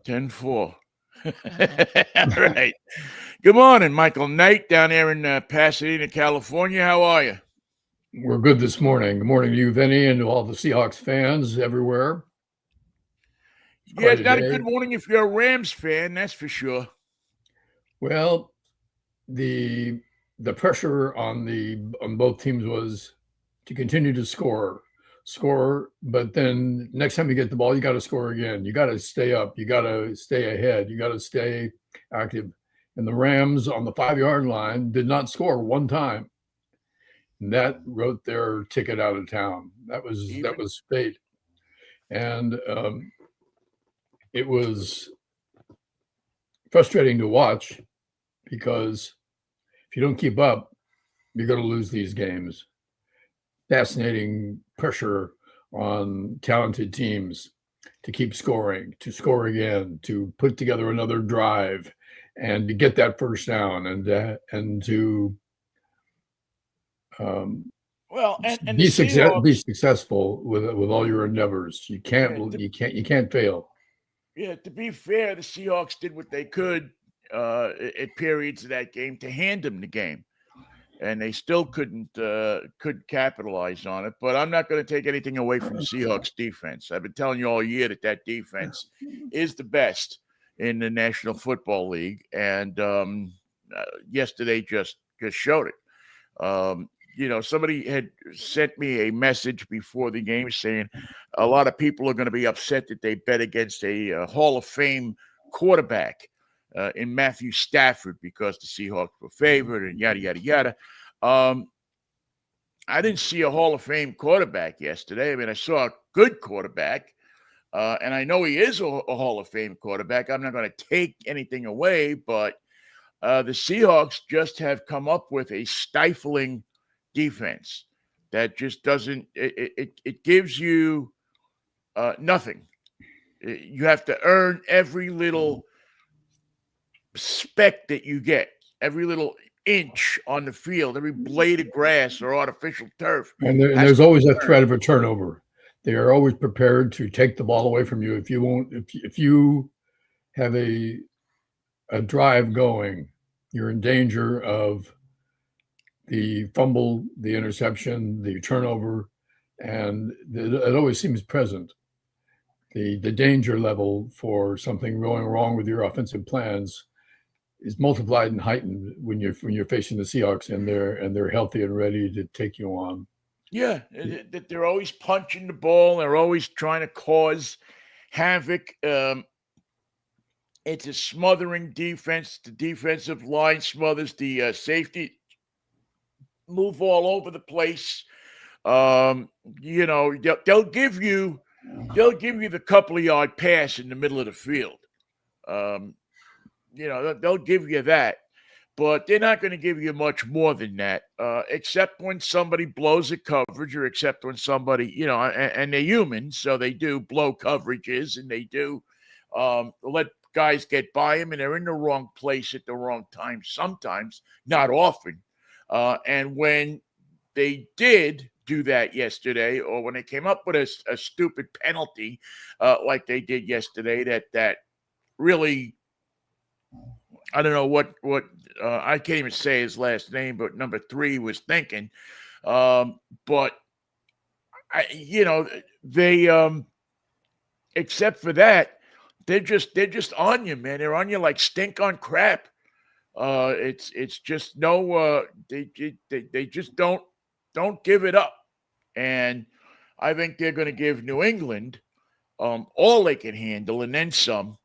10-4. All right. Good morning, Michael Knight down there in Pasadena, California. How are you? We're good this morning. Good morning to you, Vinnie, and to all the Seahawks fans everywhere. It's Yeah, quite it's a not a good day. morning if you're a Rams fan, that's for sure. Well, the the pressure on both teams was to continue to score, but then next time you get the ball, you got to score again. You got to stay up. You got to stay ahead. You got to stay active. And the Rams on the 5 yard line did not score one time. And that wrote their ticket out of town. That Even was fate. And it was frustrating to watch because if you don't keep up, you're going to lose these games. Fascinating pressure on talented teams to keep scoring, to score again, to put together another drive, and to get that first down, and to um, well, and the be Seahawks, successful with all your endeavors. yeah, You can't fail. to be fair, the Seahawks did what they could at periods of that game to hand them the game. And they still couldn't capitalize on it. But I'm not going to take anything away from the Seahawks defense. I've been telling you all year that defense is the best in the National Football League, and yesterday just showed it. Somebody had sent me a message before the game saying a lot of people are going to be upset that they bet against a Hall of Fame quarterback in Matthew Stafford because the Seahawks were favored and yada, yada, yada. I didn't see a Hall of Fame quarterback yesterday. I mean, I saw a good quarterback, and I know he is a Hall of Fame quarterback. I'm not going to take anything away, but the Seahawks just have come up with a stifling defense that just doesn't it gives you nothing. You have to earn every little speck that you get, every little inch on the field, every blade of grass or artificial turf And has there's to be always a earned. threat of a turnover. They are always prepared to take the ball away from you if you won't. If you have a drive going, you're in danger of the fumble, the interception, the turnover, and it always seems present. The danger level for something going wrong with your offensive plans is multiplied and heightened when you're facing the Seahawks and they're healthy and ready to take you on. Yeah, that they're always punching the ball. They're always trying to cause havoc. It's a smothering defense. The defensive line smothers the safety, move all over the place. Um, they'll give you the couple of yard pass in the middle of the field. Um, they'll give you that, but they're not going to give you much more than that, except when somebody blows a coverage or except when somebody, and they're human, so they do blow coverages and they do let guys get by them and they're in the wrong place at the wrong time sometimes, not often. And when they did do that yesterday, or when they came up with a stupid penalty like they did yesterday, that really, I don't know what I can't even say his last name, but number 3 was thinking. But they except for that, they're just on you, man. They're on you like stink on crap. It's just no. They just don't give it up, and I think they're going to give New England all they can handle and then some.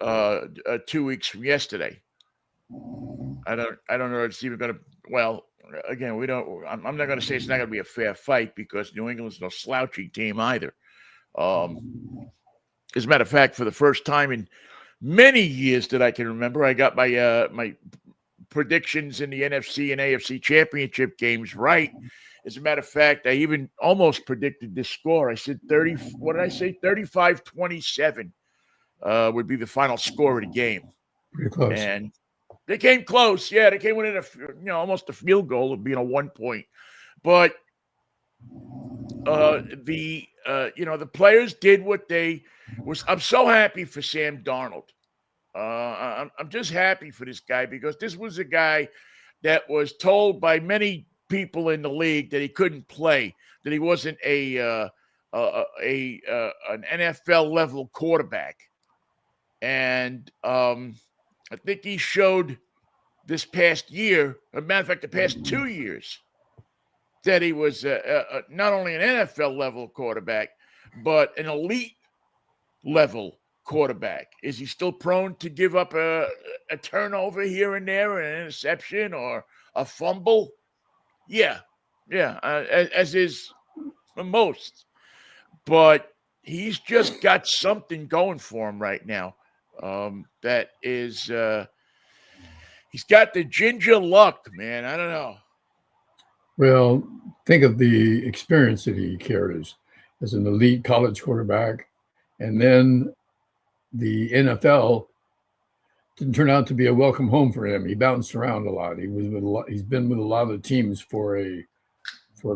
2 weeks from yesterday. I don't know if it's even going to. Well, again, we don't. I'm not going to say it's not going to be a fair fight because New England's no slouchy team either. Um, as a matter of fact, for the first time in many years that I can remember, I got my predictions in the NFC and AFC championship games right. As a matter of fact, I even almost predicted this score. I said 30. What did I say? 35-27 would be the final score of the game. Pretty close. And they came close. Yeah, they came within almost a field goal of being a 1 point. But the players did what they I'm so happy for Sam Darnold. I'm just happy for this guy because this was a guy that was told by many people in the league that he couldn't play, that he wasn't an NFL level quarterback, and I think he showed this past year, a matter of fact, the past 2 years, that he was not only an NFL level quarterback, but an elite level quarterback. Is he still prone to give up a turnover here and there, an interception or a fumble? Yeah, as is most. But he's just got something going for him right now. That is, he's got the ginger luck, man. I don't know. Well, think of the experience that he carries as an elite college quarterback, and then the NFL didn't turn out to be a welcome home for him. He bounced around a lot. He's been with a lot of teams for a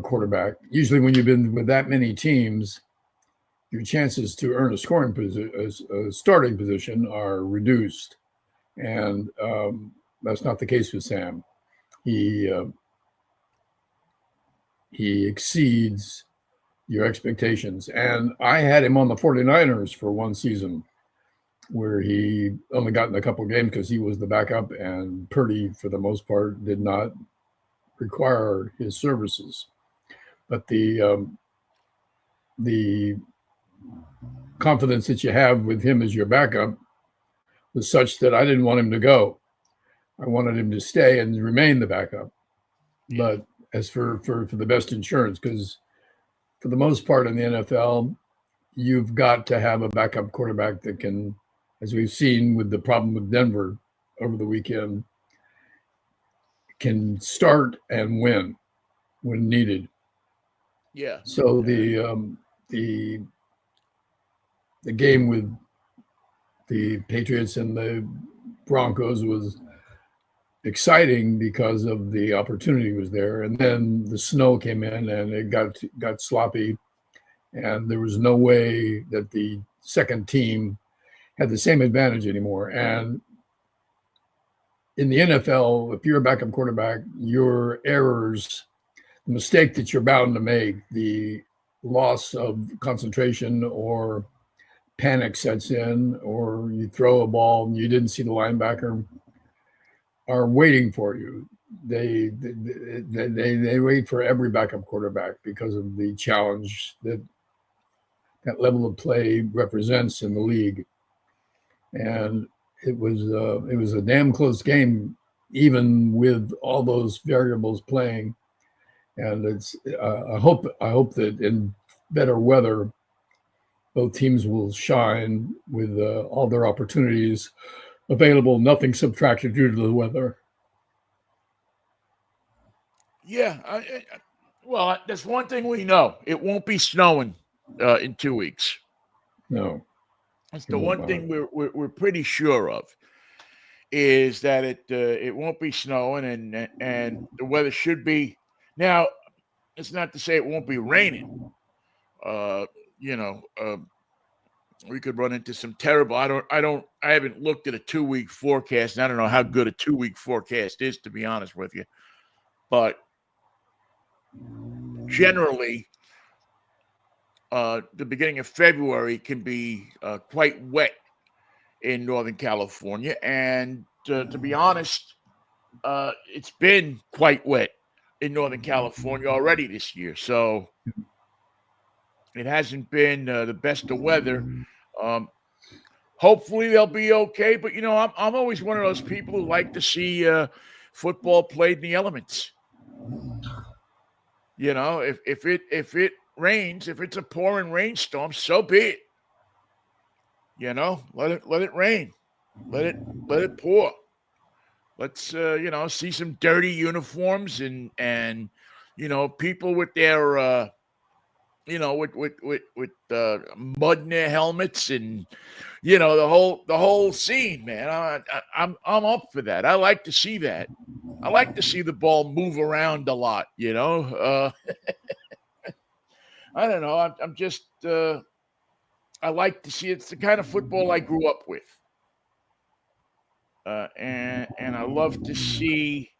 quarterback. Usually, when you've been with that many teams, your chances to earn a starting position are reduced, and that's not the case with Sam. He exceeds your expectations. And I had him on the 49ers for one season where he only got in a couple of games because he was the backup, and Purdy, for the most part, did not require his services. But the confidence that you have with him as your backup was such that I didn't want him to go. I wanted him to stay and remain the backup. But as for the best insurance, because for the most part in the NFL, you've got to have a backup quarterback that can, as we've seen with the problem with Denver over the weekend, can start and win when needed. Yeah. So the game with the Patriots and the Broncos was exciting because of the opportunity was there, and then the snow came in and it got sloppy, and there was no way that the second team had the same advantage anymore. And in the NFL, if you're a backup quarterback, your errors, the mistake that you're bound to make, the loss of concentration or panic sets in, or you throw a ball and you didn't see the linebacker, are waiting for you. They wait for every backup quarterback because of the challenge that level of play represents in the league. And it was a damn close game, even with all those variables playing. And it's I hope that in better weather, both teams will shine with all their opportunities available, nothing subtracted due to the weather. Yeah. Well, that's one thing we know. It won't be snowing in 2 weeks. No. That's the one thing we're pretty sure of, is that it won't be snowing, and the weather should be. Now, it's not to say it won't be raining. We could run into some terrible. I haven't looked at a 2-week forecast, and I don't know how good a 2-week forecast is, to be honest with you. But generally, the beginning of February can be quite wet in Northern California. And to be honest, it's been quite wet in Northern California already this year. So it hasn't been the best of weather. Hopefully they'll be okay. But, I'm always one of those people who like to see football played in the elements. If it rains, if it's a pouring rainstorm, so be it. Let it rain. Let it pour. Let's see some dirty uniforms and people with their with mud in their helmets, and the whole scene, man. I'm up for that. I like to see that. I like to see the ball move around a lot. I don't know. I'm just I like to see. It's the kind of football I grew up with, and I love to see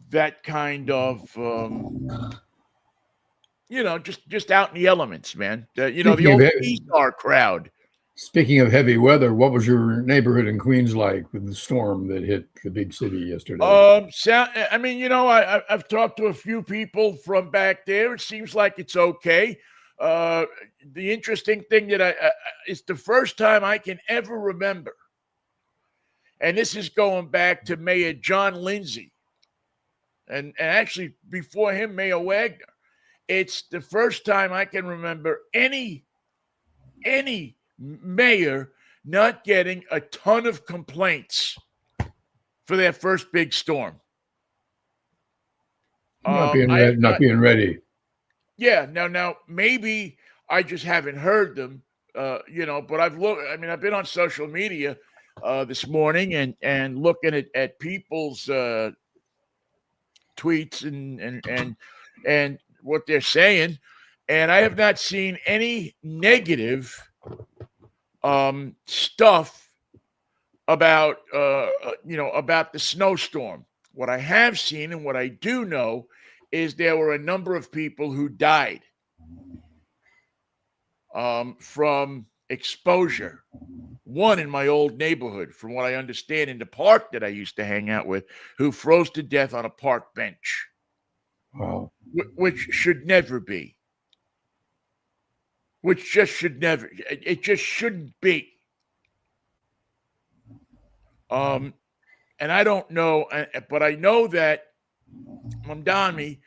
that kind of just out in the elements, man. The Speaking of old he- P-Star crowd. speaking of heavy weather, what was your neighborhood in Queens like with the storm that hit the big city yesterday? I mean, I've talked to a few people from back there. It seems like it's okay. Uh, the interesting thing that it's the first time I can ever remember, and this is going back to Mayor John Lindsay, and actually before him, Mayor Wagner. It's the first time I can remember any mayor not getting a ton of complaints for their first big storm. Not being I have ready. Not not. being ready. Yeah, now maybe I just haven't heard them. But I've looked. I mean, I've been on social media this morning and looking at people's tweets and what they're saying, and I have not seen any negative stuff about about the snowstorm. What I have seen and what I do know is there were a number of people who died from exposure. One in my old neighborhood, from what I understand, in the park that I used to hang out with, who froze to death on a park bench, Wow. which should never be. Which just should never. It just shouldn't be. And I don't know, but I know that Mamdani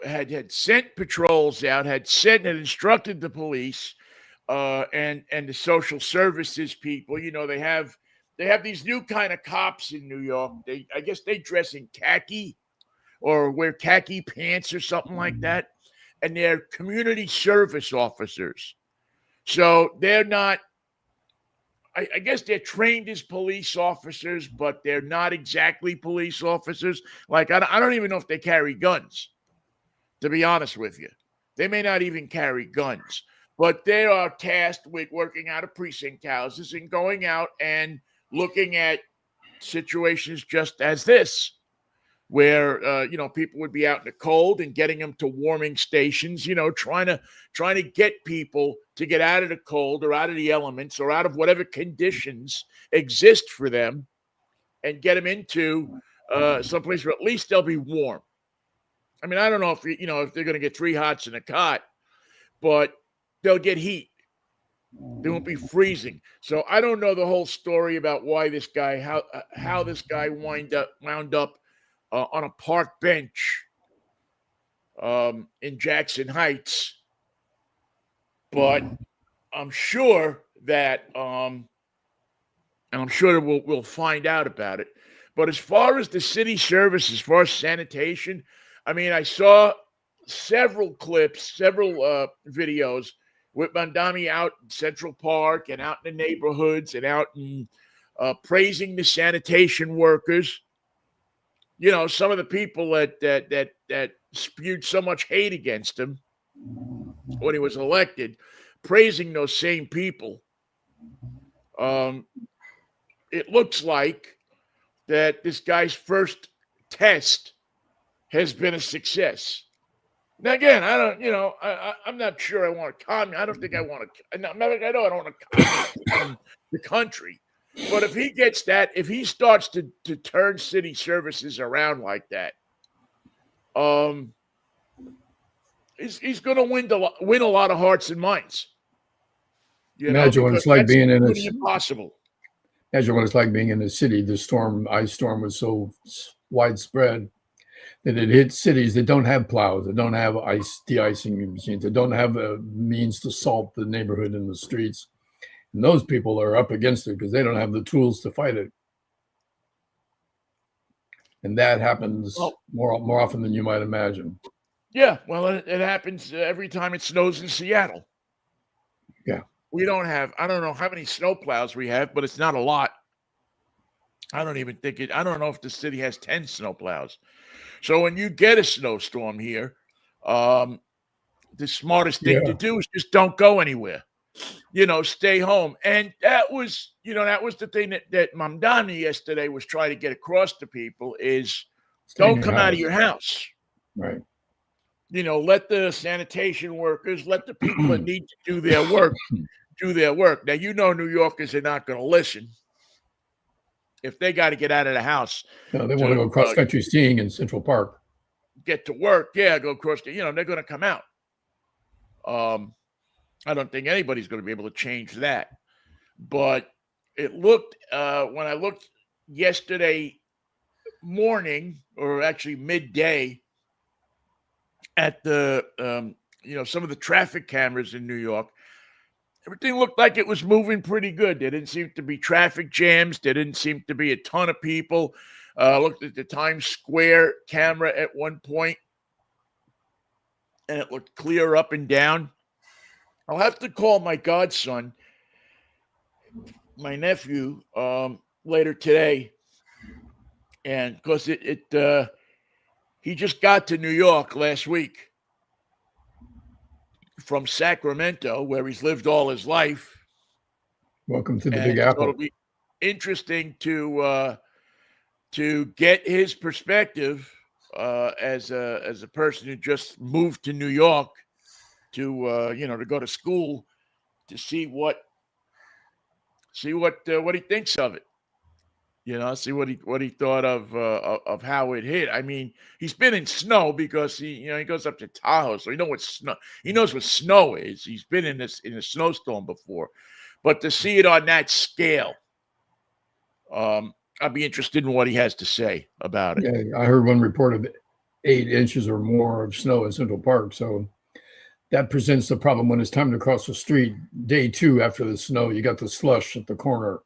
had sent patrols out, had instructed the police and the social services people. They have these new kind of cops in New York. I guess they dress in khaki or wear khaki pants or something like that, and they're community service officers. So they're not. I guess they're trained as police officers, but they're not exactly police officers. Like, I don't even know if they carry guns, to be honest with you. They may not even carry guns, but they are tasked with working out of precinct houses and going out and looking at situations just as this, where people would be out in the cold and getting them to warming stations, trying to get people to get out of the cold or out of the elements or out of whatever conditions exist for them and get them into someplace where at least they'll be warm. I mean, I don't know if if they're going to get 3 hots in a cot, but they'll get heat. They won't be freezing. So I don't know the whole story about why this guy, how this guy wound up on a park bench in Jackson Heights, but I'm sure that, and I'm sure we'll find out about it. But as far as the city service, as far as sanitation, I mean, I saw several clips, several videos with Mandami out in Central Park and out in the neighborhoods and out in praising the sanitation workers. Some of the people that spewed so much hate against him when he was elected, praising those same people. It looks like that this guy's first test has been a success. Now, again, I don't, I'm not sure I want to comment. I don't think I want to. I know I don't want to comment on the country. But if he gets that, if he starts to turn city services around like that, he's going to win a lot of hearts and minds. Imagine what Because it's like that's being in pretty a. impossible. Imagine what it's like being in a city. The ice storm was so widespread that it hit cities that don't have plows, that don't have de-icing machines, that don't have a means to salt the neighborhood and the streets. And those people are up against it because they don't have the tools to fight it. And that happens more often than you might imagine. Yeah, well, it happens every time it snows in Seattle. Yeah. We don't have, I don't know how many snowplows we have, but it's not a lot. I don't know if the city has 10 snowplows. So when you get a snowstorm here, the smartest thing to Yeah. do is just don't go anywhere. Stay home. And that was the thing that Mamdani yesterday was trying to get across to people is Stay in don't your come out of house. your house. Right. Let the sanitation workers, let the people that need to do their work do their work. Now, New Yorkers are not going to listen if they got to get out of the house No, they want to go to cross country skiing in Central Park. get to work. Yeah, go across. They're going to come out. I don't think anybody's going to be able to change that. But it looked when I looked yesterday morning, or actually midday, at the some of the traffic cameras in New York, everything looked like it was moving pretty good. There didn't seem to be traffic jams. There didn't seem to be a ton of people. Looked at the Times Square camera at one point, and it looked clear up and down. I'll have to call my godson, my nephew, later today, and because he just got to New York last week from Sacramento, where he's lived all his life. Welcome to the And Big so Apple. it'll be interesting to get his perspective as a person who just moved to New York to to go to school, to see what he thinks of it. See what he thought of how it hit. I mean, he's been in snow because he goes up to Tahoe, so he knows what snow is. He's been in a snowstorm before, but to see it on that scale, I'd be interested in what he has to say about it. Yeah, I heard one report of 8 inches or more of snow in Central Park. So that presents the problem when it's time to cross the street. Day 2 after the snow, you got the slush at the corner.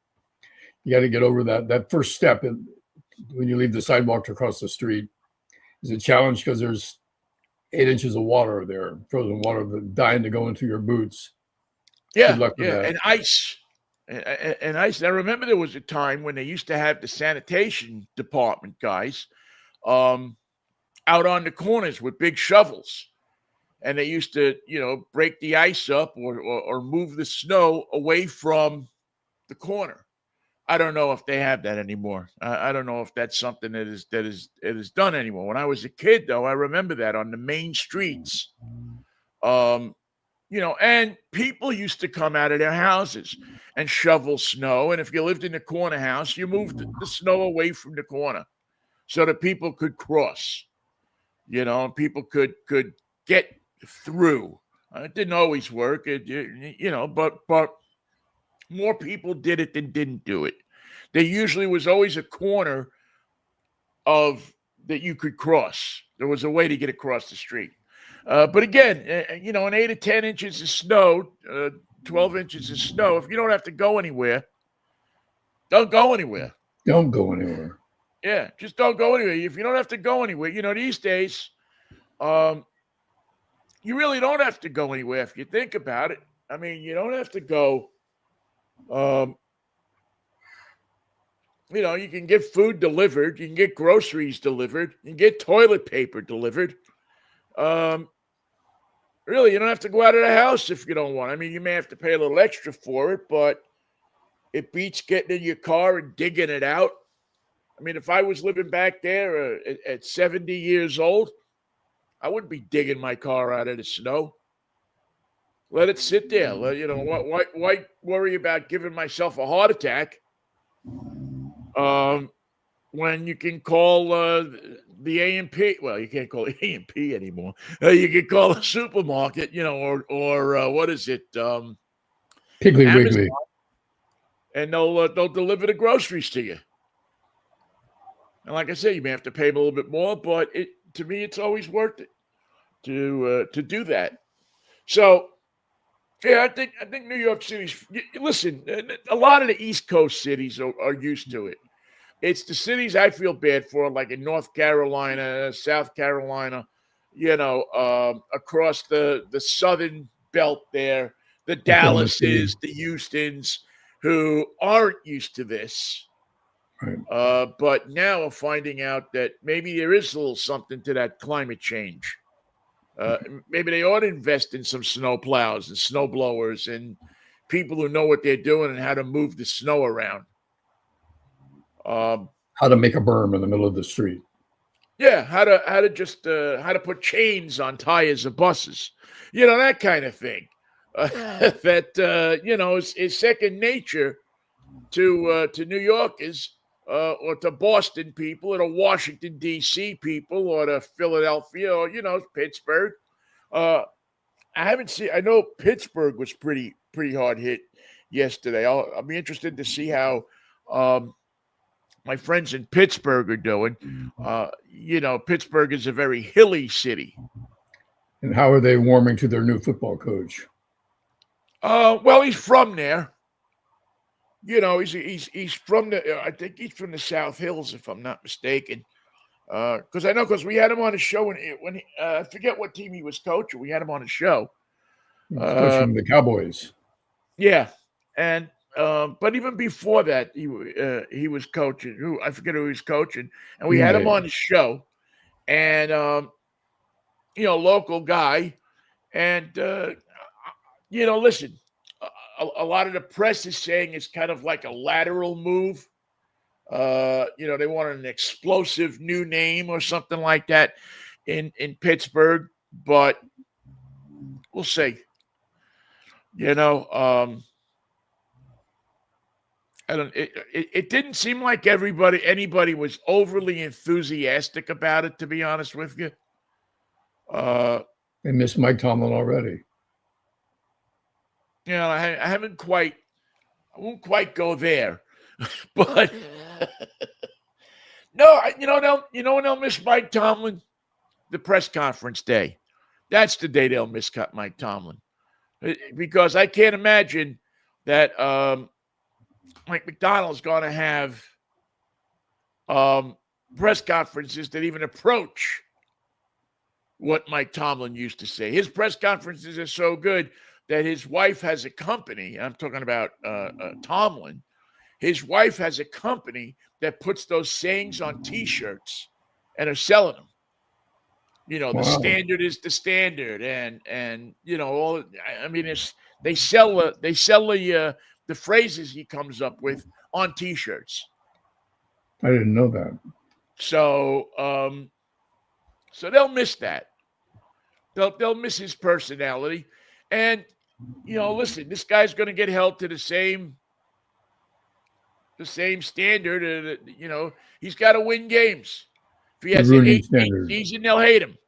You got to get over that first step when you leave the sidewalk to cross the street is a challenge because there's 8 inches of water there, frozen water dying to go into your boots. Yeah, Good luck with that. And ice. And ice. I remember there was a time when they used to have the sanitation department guys out on the corners with big shovels. And they used to, break the ice up or move the snow away from the corner. I don't know if they have that anymore. I don't know if that's something that is done anymore. When I was a kid, though, I remember that on the main streets. And people used to come out of their houses and shovel snow. And if you lived in the corner house, you moved the snow away from the corner so that people could cross, and people could get through. It didn't always work, but more people did it than didn't do it. There usually was always a corner that you could cross. There was a way to get across the street. But again, an 8 to 10 inches of snow, 12 inches of snow, if you don't have to go anywhere, don't go anywhere. Don't go anywhere. Yeah, just don't go anywhere. If you don't have to go anywhere, these days, you really don't have to go anywhere if you think about it. I mean, you don't have to go. You can get food delivered. You can get groceries delivered. You can get toilet paper delivered. Really, you don't have to go out of the house if you don't want. I mean, you may have to pay a little extra for it, but it beats getting in your car and digging it out. I mean, if I was living back there at 70 years old, I wouldn't be digging my car out of the snow. Let it sit there. Why worry about giving myself a heart attack when you can call the A&P? Well, you can't call it A&P anymore. You can call a supermarket, or what is it? Piggly Amazon, Wiggly. and they'll deliver the groceries to you. And like I said, you may have to pay them a little bit more, but to me, it's always worth it to do that. So, yeah, I think New York City's. Listen, a lot of the East Coast cities are used to it. It's the cities I feel bad for, like in North Carolina, South Carolina, across the southern belt there, the Dallases, the Houstons, who aren't used to this. Right. But now I'm finding out that maybe there is a little something to that climate change. Maybe they ought to invest in some snow plows and snow blowers and people who know what they're doing and how to move the snow around. How to make a berm in the middle of the street. Yeah, how to put chains on tires of buses, that kind of thing. That is second nature to New Yorkers or to Boston people or to Washington D.C. people or to Philadelphia or Pittsburgh. I haven't seen. I know Pittsburgh was pretty hard hit yesterday. I'll be interested to see how my friends in Pittsburgh are doing. Pittsburgh is a very hilly city. And how are they warming to their new football coach? Well, he's from there. He's from the. I think he's from the South Hills, if I'm not mistaken. Because we had him on a show when I forget what team he was coaching. We had him on a show. He was coaching the Cowboys. Yeah, and but even before that, he was coaching. I forget who he was coaching, and we had him on the show, and local guy, and listen, a lot of the press is saying it's kind of like a lateral move. They wanted an explosive new name or something like that in Pittsburgh, but we'll see. It didn't seem like anybody was overly enthusiastic about it, to be honest with you. They miss Mike Tomlin already. I won't quite go there, but no, when they'll miss Mike Tomlin, the press conference day. That's the day they'll miss Mike Tomlin, because I can't imagine that Mike McDonald's going to have press conferences that even approach what Mike Tomlin used to say. His press conferences are so good that his wife has a company. I'm talking about Tomlin. His wife has a company that puts those sayings on T-shirts and are selling them. Wow. The standard is the standard, and all. I mean, they sell the phrases he comes up with on T-shirts. I didn't know that. So they'll miss that. They'll miss his personality, and listen, this guy's going to get held to the same standard. He's got to win games. If he has an 8-8 season, they'll hate him.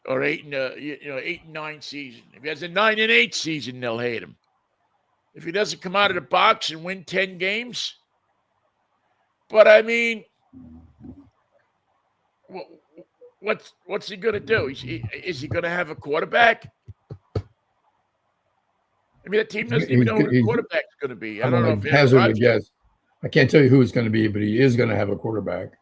Or 8-9 season. If he has a 9-8 season, they'll hate him. If he doesn't come out of the box and win 10 games, but I mean, what's he going to do? Is he going to have a quarterback? I mean, that team doesn't even know who the quarterback's going to be. I don't know if hazard a guess. I can't tell you who it's going to be, but he is going to have a quarterback.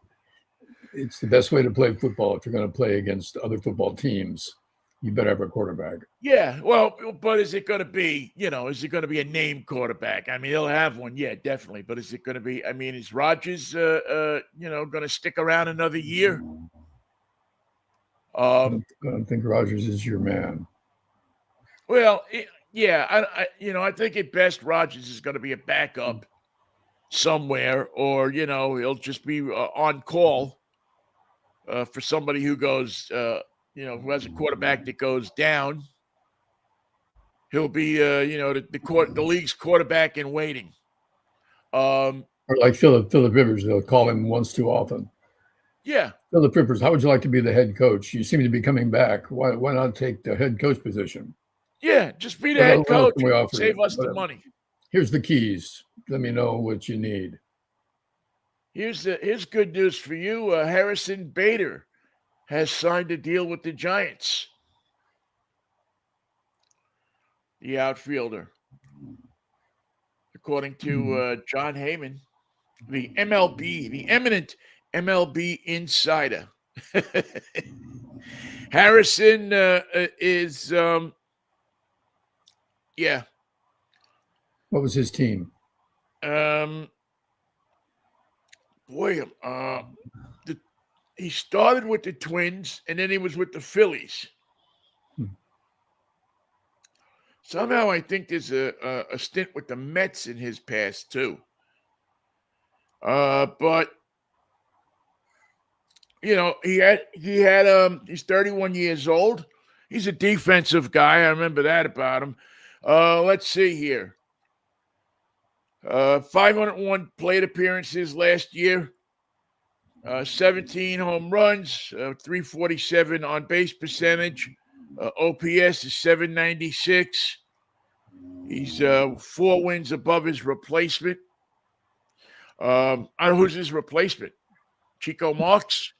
It's the best way to play football. If you're going to play against other football teams, you better have a quarterback. Yeah, well, but is it going to be, is it going to be a named quarterback? I mean, he'll have one, yeah, definitely. But is it going to be? I mean, is Rodgers, going to stick around another year? I don't think Rodgers is your man. Well, yeah, I think at best Rodgers is going to be a backup somewhere, or he'll just be on call for somebody who goes, who has a quarterback that goes down. He'll be, the league's quarterback in waiting. Or like Philip Rivers, they'll call him once too often. Yeah. Philip Rivers, how would you like to be the head coach? You seem to be coming back. Why not take the head coach position? Yeah, just be the head coach. Save us the money. Here's the keys. Let me know what you need. Here's good news for you. Harrison Bader has signed a deal with the Giants. The outfielder. According to John Heyman, the MLB, the eminent MLB insider. Harrison is, yeah. What was his team? he started with the Twins, and then he was with the Phillies. Somehow I think there's a stint with the Mets in his past too. But you know, he's 31 years old. He's a defensive guy. I remember that about him. Let's see here. 501 plate appearances last year. 17 home runs, 347 on base percentage. OPS is 796. He's 4 wins above his replacement. I don't know who's his replacement. Chico Marx.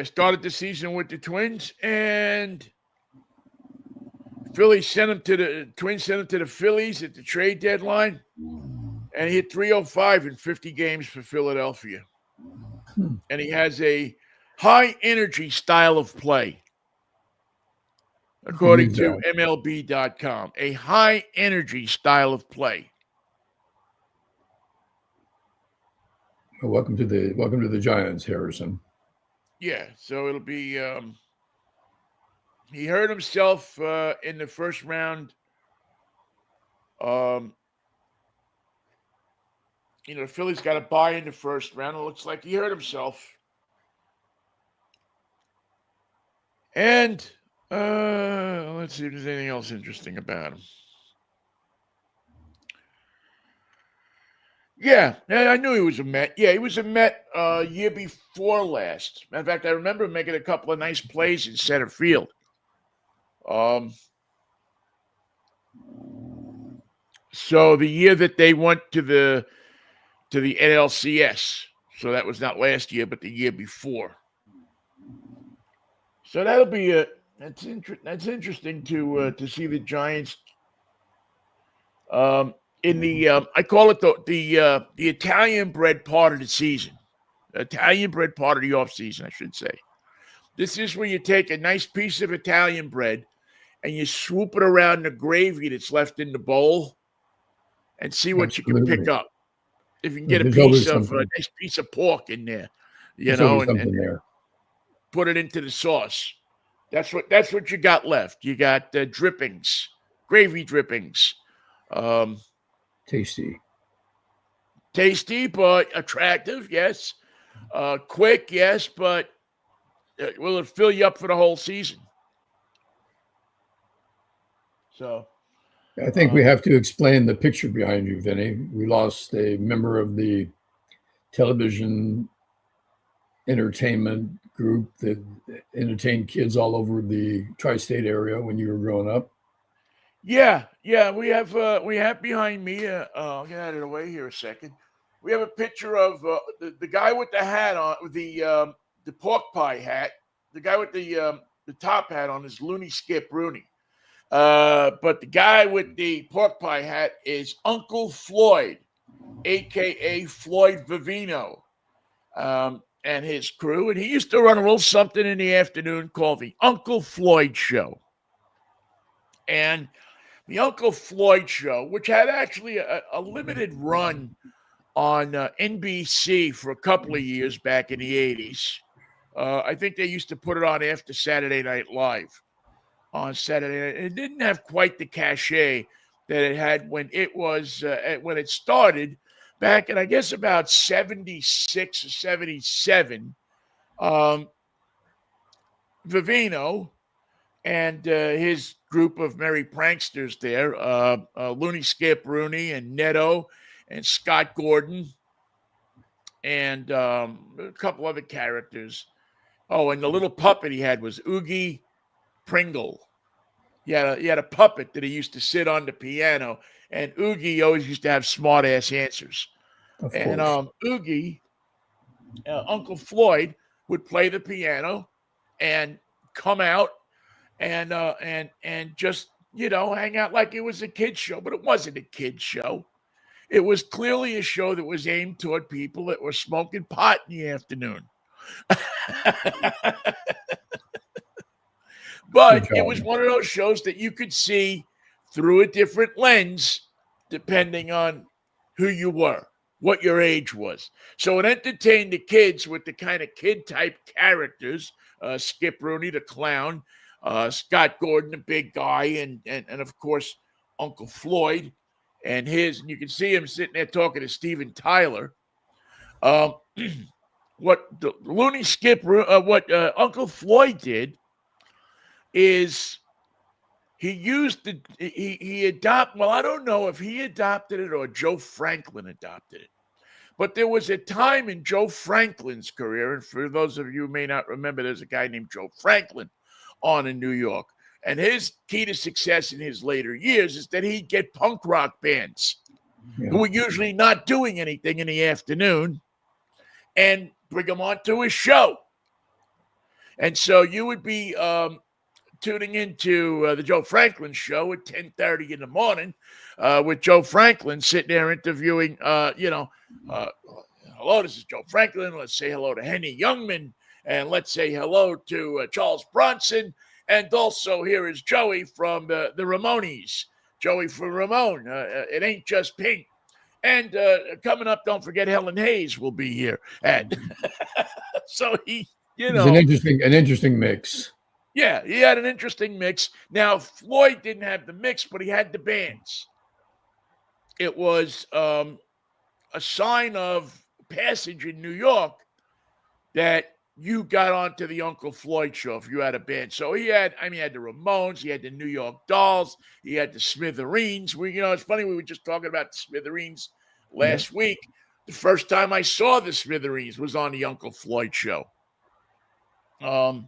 Started the season with the Twins, and Twins sent him to the Phillies at the trade deadline, and he hit 305 in 50 games for Philadelphia. And he has a high energy style of play, according to MLB.com. A high energy style of play. Welcome to the Giants, Harrison. Yeah, so it'll be. He hurt himself in the first round. The Phillies got a bye in the first round. It looks like he hurt himself. And let's see if there's anything else interesting about him. Yeah, I knew he was a Met. Yeah, he was a Met year before last. Matter of fact, I remember him making a couple of nice plays in center field. So the year that they went to the NLCS, so that was not last year, but the year before. So that'll be that's interesting to see the Giants. In the I call it the Italian bred part of the season, Italian bred part of the off season, I should say. This is where you take a nice piece of Italian bread and you swoop it around the gravy that's left in the bowl and see what you can pick up. If you can get a nice piece of pork in there, and there. Put it into the sauce. That's what you got left. You got drippings, gravy drippings. Tasty, but attractive, yes. Quick, yes, but will it fill you up for the whole season? So, I think we have to explain the picture behind you, Vinny. We lost a member of the television entertainment group that entertained kids all over the tri-state area when you were growing up. Yeah, we have behind me. I'll get out of the way here a second. We have a picture of the guy with the hat on, with the pork pie hat. The guy with the top hat on is Looney Skip Rooney. But the guy with the pork pie hat is Uncle Floyd, a.k.a. Floyd Vivino, and his crew. And he used to run a little something in the afternoon called the Uncle Floyd Show. And the Uncle Floyd Show, which had actually a limited run on NBC for a couple of years back in the 80s. I think they used to put it on after Saturday Night Live on Saturday night. It didn't have quite the cachet that it had when it started back in, I guess, about 76 or 77. Vivino and his group of merry pranksters there, Looney Skip Rooney and Netto and Scott Gordon and a couple other characters. Oh, and the little puppet he had was Oogie Pringle. He had a puppet that he used to sit on the piano, and Oogie always used to have smart-ass answers. And Oogie, Uncle Floyd, would play the piano and come out and just, hang out like it was a kid's show. But it wasn't a kid's show. It was clearly a show that was aimed toward people that were smoking pot in the afternoon. But it was one of those shows that you could see through a different lens depending on who you were, what your age was. So it entertained the kids with the kind of kid-type characters, Skip Rooney, the clown, Scott Gordon, the big guy, and of course, Uncle Floyd and you can see him sitting there talking to Steven Tyler. Um, what the Looney what Uncle Floyd did is he adopted. Well, I don't know if he adopted it or Joe Franklin adopted it, but there was a time in Joe Franklin's career, and for those of you who may not remember, there's a guy named Joe Franklin on in New York, and his key to success in his later years is that he'd get punk rock bands who were usually not doing anything in the afternoon and bring them onto his show. And so you would be tuning into the Joe Franklin show at 10:30 in the morning with Joe Franklin sitting there interviewing, hello, this is Joe Franklin. Let's say hello to Henny Youngman, and let's say hello to Charles Bronson. And also here is Joey from the Ramones. Joey from Ramone. It ain't just Pink. And coming up, don't forget Helen Hayes will be here. And so he, it's an interesting mix. Yeah, he had an interesting mix. Now, Floyd didn't have the mix, but he had the bands. It was a sign of passage in New York that you got onto the Uncle Floyd show if you had a band. So he had the Ramones, he had the New York Dolls, he had the Smithereens. It's funny, we were just talking about the Smithereens last week. The first time I saw the Smithereens was on the Uncle Floyd show. It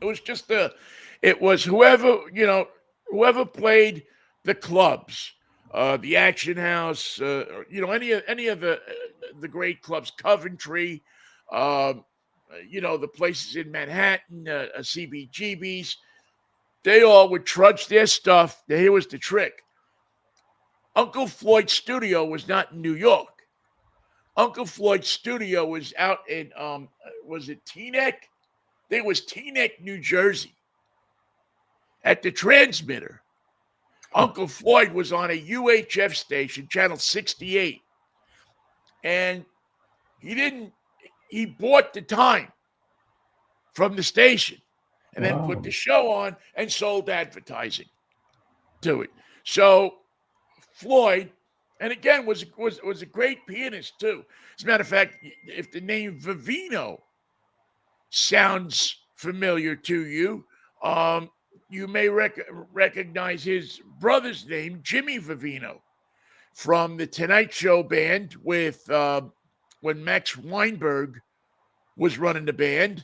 was just it was whoever played the clubs, the Action House, any of the great clubs, Coventry, the places in Manhattan, CBGB's, they all would trudge their stuff. Here was the trick. Uncle Floyd's studio was not in New York. Uncle Floyd's studio was out in, was it Teaneck? I think it was Teaneck, New Jersey, at the transmitter. Uncle Floyd was on a UHF station, channel 68. And he bought the time from the station and then put the show on and sold advertising to it. So Floyd, and again, was a great pianist too. As a matter of fact, if the name Vivino sounds familiar to you, you may recognize his brother's name, Jimmy Vivino, from the Tonight Show band with when Max Weinberg was running the band,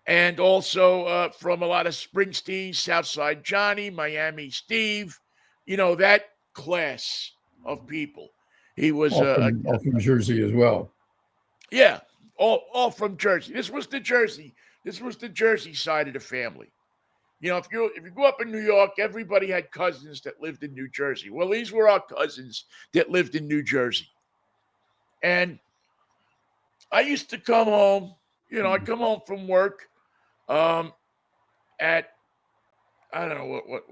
and also from a lot of Springsteen, Southside Johnny, Miami Steve, that class of people. He was all from Jersey as well. Yeah, all from Jersey. This was the Jersey side of the family. If you grew up in New York, everybody had cousins that lived in New Jersey. Well, these were our cousins that lived in New Jersey. And I used to come home, I'd come home from work at, I don't know what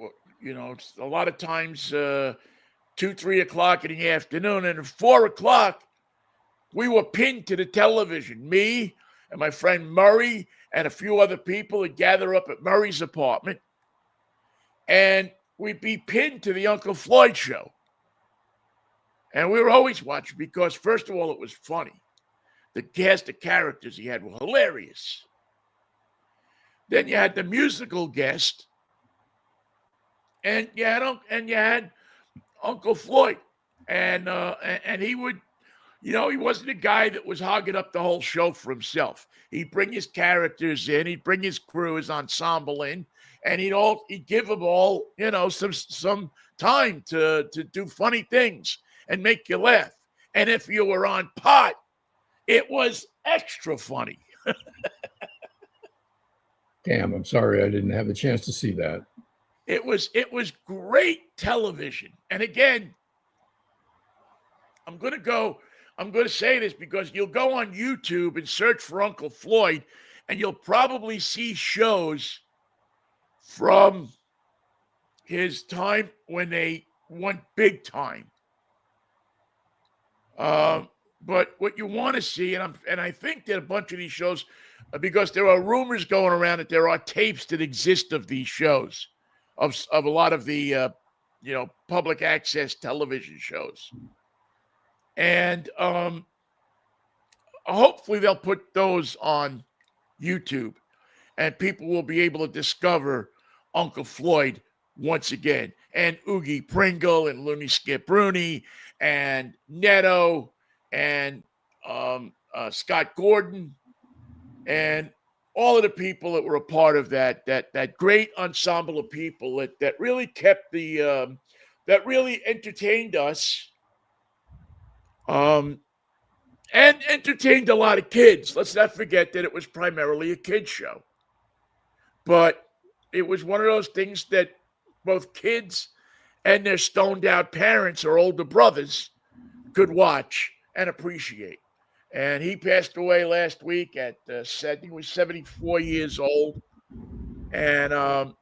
it's a lot of times 2-3 o'clock in the afternoon. And at 4 o'clock, we were pinned to the television. Me and my friend Murray and a few other people would gather up at Murray's apartment. And we'd be pinned to the Uncle Floyd show. And we were always watching because, first of all, it was funny. The cast of characters he had were hilarious. Then you had the musical guest, and you had Uncle Floyd, and he would, he wasn't a guy that was hogging up the whole show for himself. He'd bring his characters in, he'd bring his crew, his ensemble in, and he'd give them all, some time to do funny things and make you laugh. And if you were on pot, it was extra funny. Damn, I'm sorry I didn't have the chance to see that. It was great television. And again, I'm going to say this because you'll go on YouTube and search for Uncle Floyd, and you'll probably see shows from his time when they one big time. But what you want to see, and I think that a bunch of these shows, because there are rumors going around that there are tapes that exist of these shows, of a lot of the public access television shows, and hopefully they'll put those on YouTube, and people will be able to discover Uncle Floyd once again, and Oogie Pringle, and Looney Skip Rooney, and Neto, and Scott Gordon, and all of the people that were a part of that great ensemble of people that really kept that really entertained us, and entertained a lot of kids. Let's not forget that it was primarily a kids show, but it was one of those things that both kids and their stoned out parents or older brothers could watch and appreciate. And he passed away last week at said he was 74 years old, and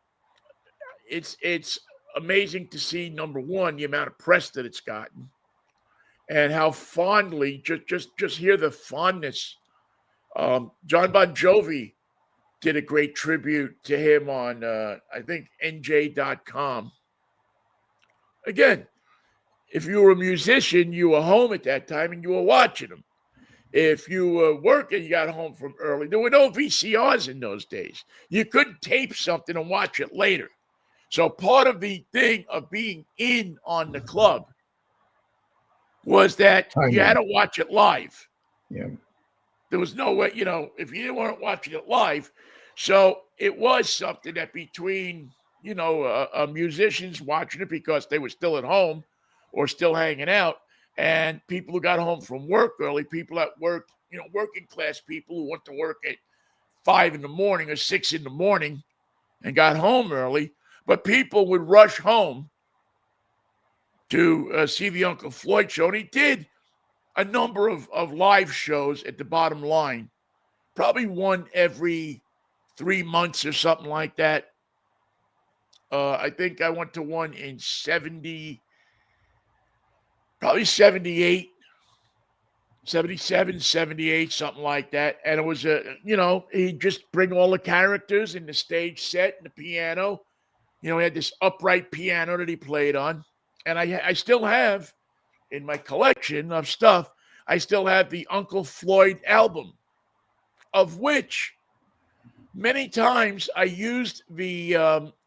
it's amazing to see, number one, the amount of press that it's gotten, and how fondly, just hear the fondness. John Bon Jovi did a great tribute to him on I think NJ.com. Again, if you were a musician, you were home at that time and you were watching them. If you were working, you got home from early. There were no VCRs in those days. You couldn't tape something and watch it later. So part of the thing of being in on the club was that you had to watch it live. Yeah. There was no way, if you weren't watching it live. So it was something that between, musicians watching it because they were still at home or still hanging out, and people who got home from work early, people at work, working class people who went to work at 5 in the morning or 6 in the morning and got home early. But people would rush home to see the Uncle Floyd show. And he did a number of live shows at the Bottom Line, probably one every 3 months or something like that. I think I went to one in 78, 77, 78, something like that. And it was he'd just bring all the characters in the stage set and the piano. He had this upright piano that he played on. And I still have, in my collection of stuff, I still have the Uncle Floyd album, of which many times I used the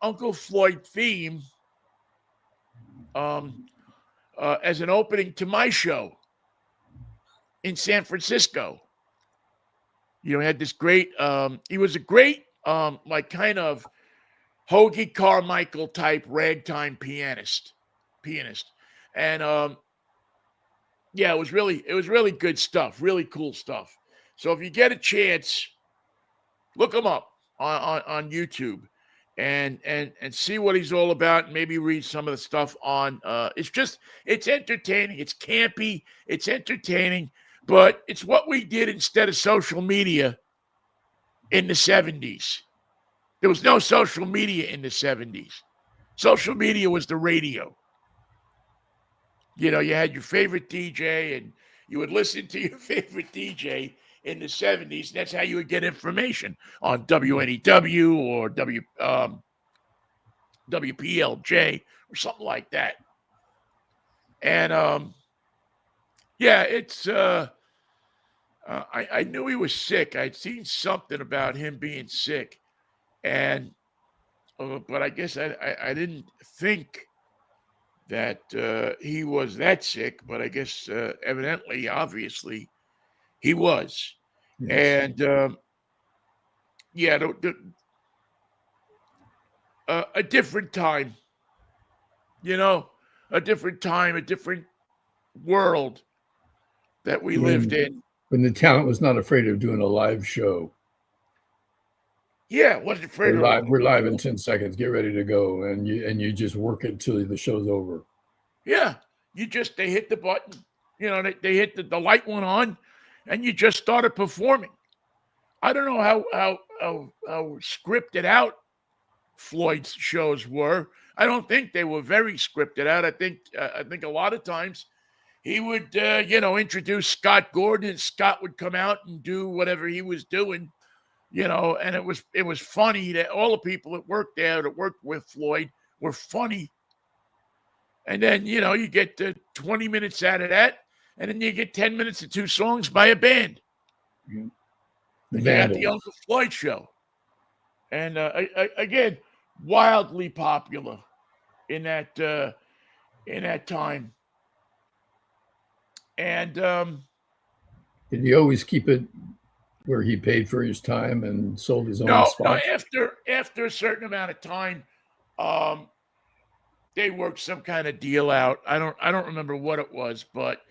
Uncle Floyd theme as an opening to my show in San Francisco. He had this great, he was a great, kind of Hoagie Carmichael type ragtime pianist. And it was really good stuff, really cool stuff. So if you get a chance, look him up on YouTube and see what he's all about, and maybe read some of the stuff on it's entertaining, it's campy, it's entertaining, but it's what we did instead of social media in the 70s. There was no social media in the 70s. Social media was the radio. You had your favorite DJ, and you would listen to your favorite DJ in the 70s. That's how you would get information on WNEW or WPLJ or something like that. And it's I knew he was sick. I'd seen something about him being sick, and but I guess I didn't think that he was that sick. But I guess evidently, obviously, he was. Yes. And a different time, a different time, a different world that we lived in. When the talent was not afraid of doing a live show. Yeah, wasn't afraid of live. We're live in 10 seconds. Get ready to go, and you just work it till the show's over. Yeah, they hit the button, they hit the light went on, and you just started performing. I don't know how scripted out Floyd's shows were. I don't think they were very scripted out. I think a lot of times he would introduce Scott Gordon, and Scott would come out and do whatever he was doing, and it was funny that all the people that worked there that worked with Floyd were funny. And then, you get 20 minutes out of that, and then you get 10 minutes of 2 songs by a band. The You got the Uncle Floyd show. And again, wildly popular in that time. And did he always keep it where he paid for his time and sold his own no, spot? after a certain amount of time, they worked some kind of deal out. I don't remember what it was, but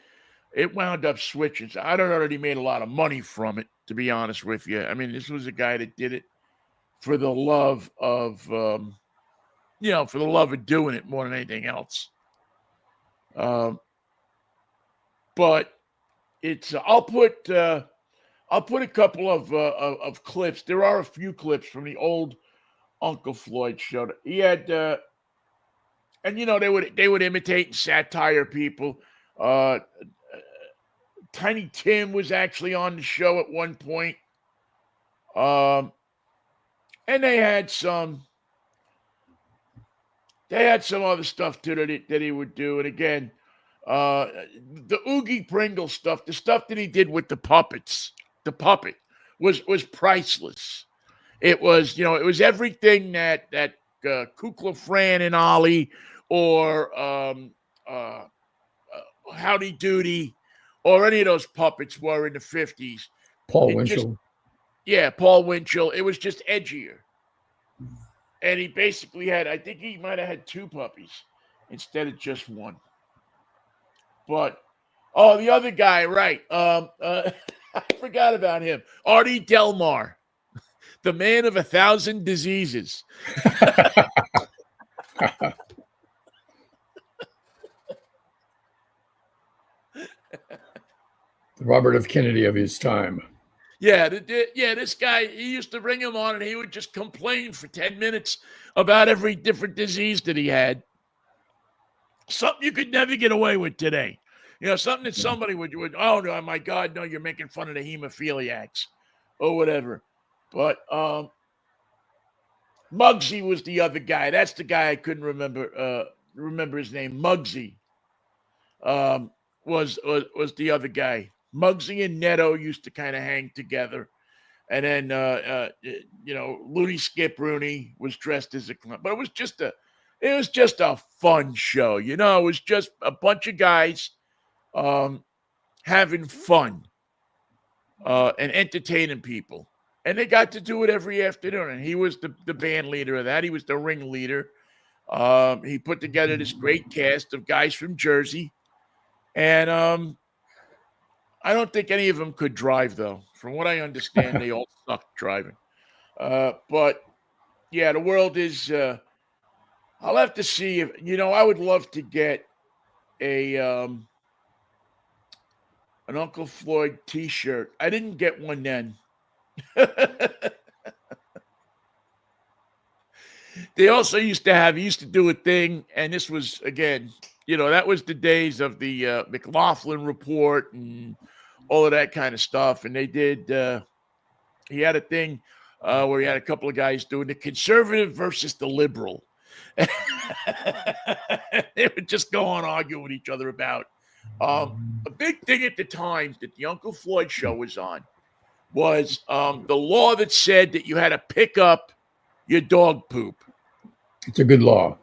it wound up switching. So I don't know that he made a lot of money from it, to be honest with you. I mean, this was a guy that did it for the love of, for the love of doing it more than anything else. But it's I'll put a couple of clips. There are a few clips from the old Uncle Floyd show. He had, and they would imitate and satire people. Tiny Tim was actually on the show at one point. And they had some other stuff too that he would do. And again, the Oogie Pringle stuff, the stuff that he did with the puppet was priceless. It was, it was everything that Kukla Fran and Ollie or Howdy Doody or any of those puppets were in the 50s. Paul Winchell. Paul Winchell. It was just edgier. And he basically I think he might have had 2 puppies instead of just one. But, the other guy, right. I forgot about him. Artie Delmar, the man of 1,000 diseases. The Robert F. Kennedy of his time. Yeah, this guy, he used to bring him on and he would just complain for 10 minutes about every different disease that he had. Something you could never get away with today. Something that somebody would, oh, no, my God, no, you're making fun of the hemophiliacs or whatever. But Muggsy was the other guy. That's the guy I couldn't remember his name. Muggsy was the other guy. Muggsy and Netto used to kind of hang together. And then, Looney Skip Rooney was dressed as a clown. But it was just a fun show. It was just a bunch of guys having fun and entertaining people. And they got to do it every afternoon. And he was the band leader of that. He was the ringleader. He put together this great cast of guys from Jersey. And I don't think any of them could drive, though. From what I understand, they all sucked driving. But, yeah, the world is I'll have to see if, I would love to get an Uncle Floyd T-shirt. I didn't get one then. They also used to do a thing, and this was, again, that was the days of the McLaughlin Report and all of that kind of stuff. And they did, he had a thing where he had a couple of guys doing the conservative versus the liberal. They would just go on arguing with each other about a big thing at the time that the Uncle Floyd show was on was the law that said that you had to pick up your dog poop. It's a good law.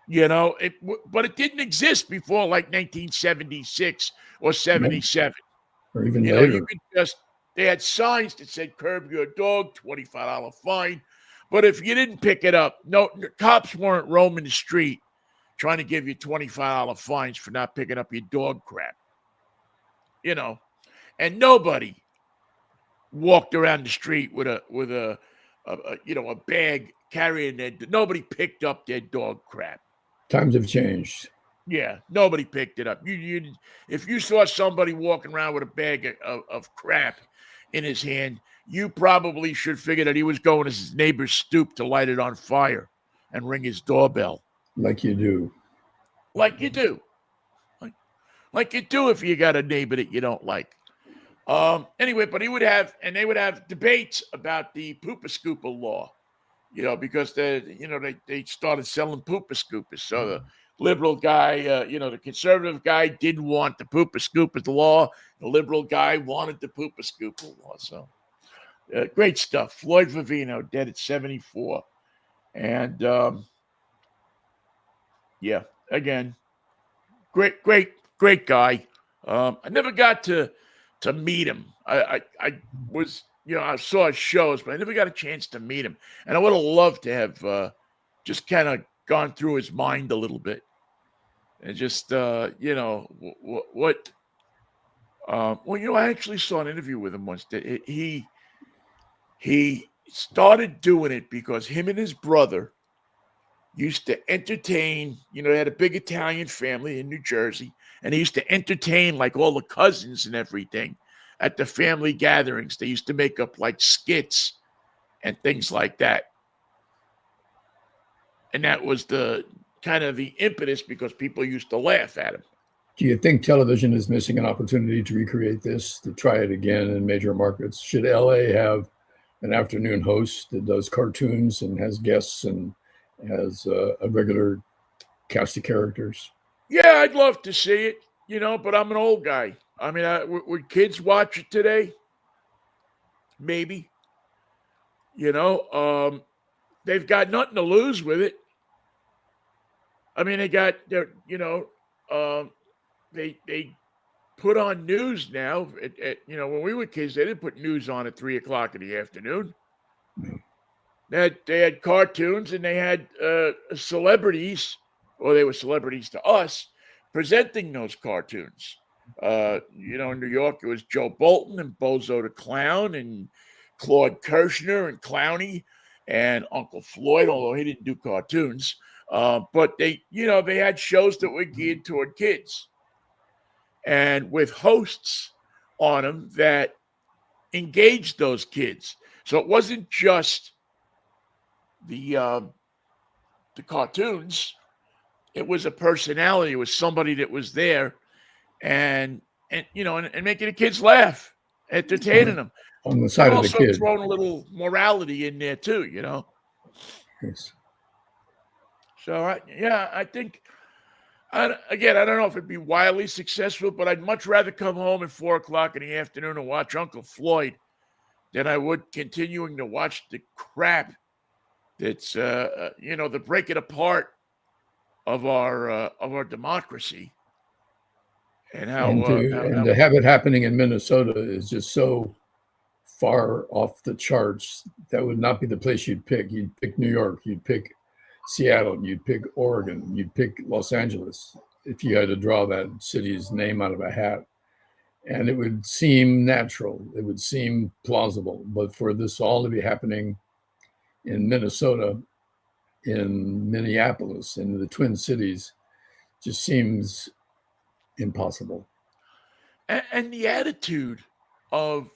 But it didn't exist before like 1976 or 77. Or even later. They had signs that said curb your dog, $25 fine. But if you didn't pick it up, no, cops weren't roaming the street trying to give you $25 fines for not picking up your dog crap. And nobody walked around the street with a bag carrying nobody picked up their dog crap. Times have changed. Yeah, nobody picked it up. You if you saw somebody walking around with a bag of crap in his hand, you probably should figure that he was going to his neighbor's stoop to light it on fire. and ring his doorbell. Like you do. Like you do. Like you do if you got a neighbor that you don't like. Anyway, but they would have debates about the pooper scooper law, because they started selling pooper scoopers. So the liberal guy, the conservative guy didn't want the pooper scoopers law. The liberal guy wanted the pooper scooper law. So great stuff. Floyd Vivino, dead at 74. And yeah, again, great guy. I never got to meet him. I was, I saw his shows, but I never got a chance to meet him. And I would have loved to have just kind of gone through his mind a little bit, and just what. I actually saw an interview with him once. That he started doing it because him and his brother used to entertain, they had a big Italian family in New Jersey, and he used to entertain like all the cousins and everything at the family gatherings. They used to make up like skits and things like that. And that was the kind of the impetus because people used to laugh at him. Do you think television is missing an opportunity to recreate this, to try it again in major markets? Should LA have an afternoon host that does cartoons and has guests and has a regular cast of characters? Yeah, I'd love to see it, but I'm an old guy. I mean, would kids watch it today? Maybe. They've got nothing to lose with it. I mean, they put on news now. When we were kids, they didn't put news on at 3:00 in the afternoon. They had cartoons, and they had celebrities, or they were celebrities to us, presenting those cartoons. In New York, it was Joe Bolton and Bozo the Clown and Claude Kirshner and Clowny and Uncle Floyd, although he didn't do cartoons. But they had shows that were geared toward kids, and with hosts on them that engaged those kids. So it wasn't just the cartoons. It was a personality. It was somebody that was there and making the kids laugh, entertaining them. On the side of the kid. Throwing a little morality in there too, Yes. So I think, I don't know if it'd be wildly successful, but I'd much rather come home at 4:00 in the afternoon and watch Uncle Floyd than I would continuing to watch the crap that's the breaking apart of our democracy, and how to have it happening in Minnesota is just so far off the charts. That would not be the place you'd pick. You'd pick New York, you'd pick Seattle, you'd pick Oregon, you'd pick Los Angeles if you had to draw that city's name out of a hat. And it would seem natural, it would seem plausible. But for this all to be happening in Minnesota, in Minneapolis, in the Twin Cities, just seems impossible. And the attitude of,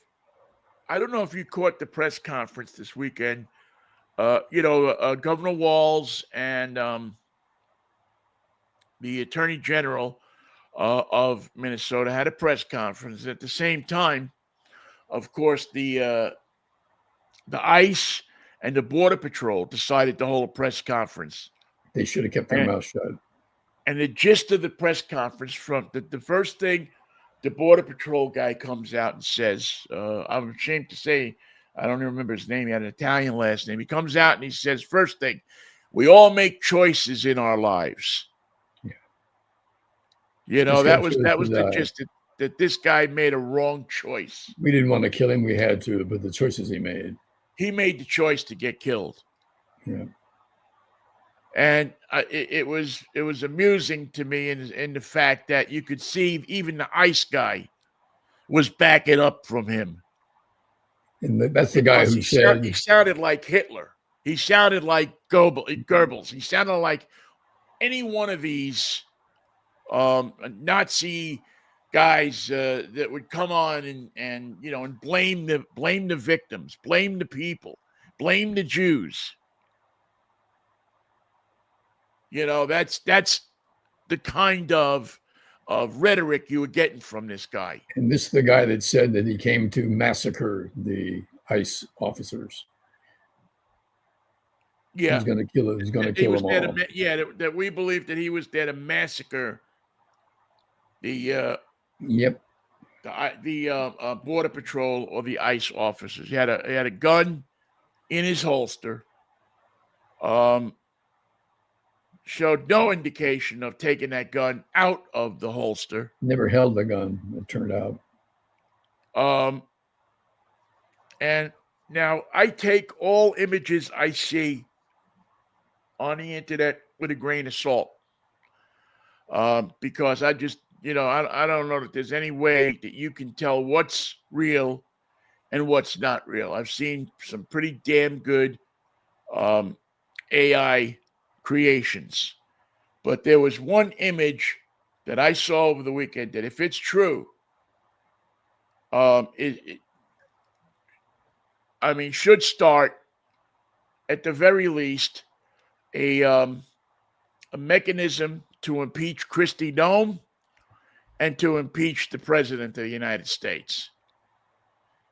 I don't know if you caught the press conference this weekend, Governor Walz and the Attorney General of Minnesota had a press conference. At the same time, of course, the ICE and the Border Patrol decided to hold a press conference. They should have kept their mouth shut. And the gist of the press conference, from the first thing, the Border Patrol guy comes out and says, I'm ashamed to say, I don't even remember his name. He had an Italian last name. He comes out and he says, first thing, we all make choices in our lives. Yeah. That was the gist, that this guy made a wrong choice. We didn't want to kill him. We had to, but the choices he made. He made the choice to get killed. Yeah. And it was amusing to me in the fact that you could see even the ICE guy was backing up from him. And that's the guy who said... He sounded like Hitler. He sounded like Goebbels. He sounded like any one of these Nazi guys that would come on and blame the victims, blame the people, blame the Jews. That's the kind of rhetoric you were getting from this guy. And this is the guy that said that he came to massacre the ICE officers. Yeah, He's going to kill. He's going to that he kill was them there all. that we believe that he was there to massacre the Yep. border patrol or the ICE officers. He had a gun in his holster. Showed no indication of taking that gun out of the holster. Never held the gun, it turned out. And now I take all images I see on the internet with a grain of salt. Because I just, I don't know that there's any way that you can tell what's real and what's not real. I've seen some pretty damn good AI creations. But there was one image that I saw over the weekend that, if it's true, should start at the very least a mechanism to impeach Christy Nome and to impeach the president of the United States.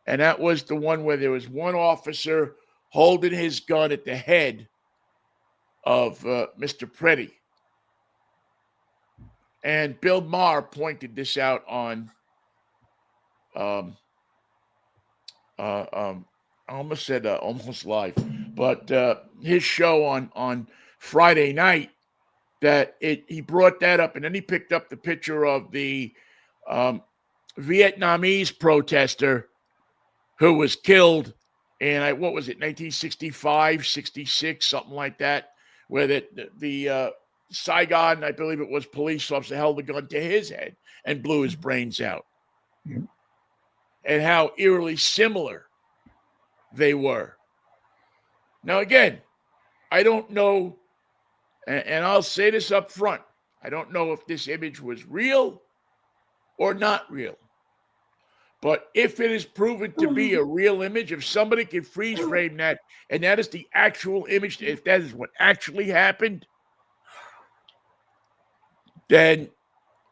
And that was the one where there was one officer holding his gun at the head of Mr. Preddy. And Bill Maher pointed this out on I almost said almost live, but his show on Friday night, that he brought that up, and then he picked up the picture of the Vietnamese protester who was killed in, what was it, 1965, 66, something like that, where the Saigon, I believe it was, police officer held a gun to his head and blew his brains out. Mm-hmm. And how eerily similar they were. Now, again, I don't know, and I'll say this up front, I don't know if this image was real or not real. But if it is proven to be a real image, if somebody can freeze frame that, and that is the actual image, if that is what actually happened, then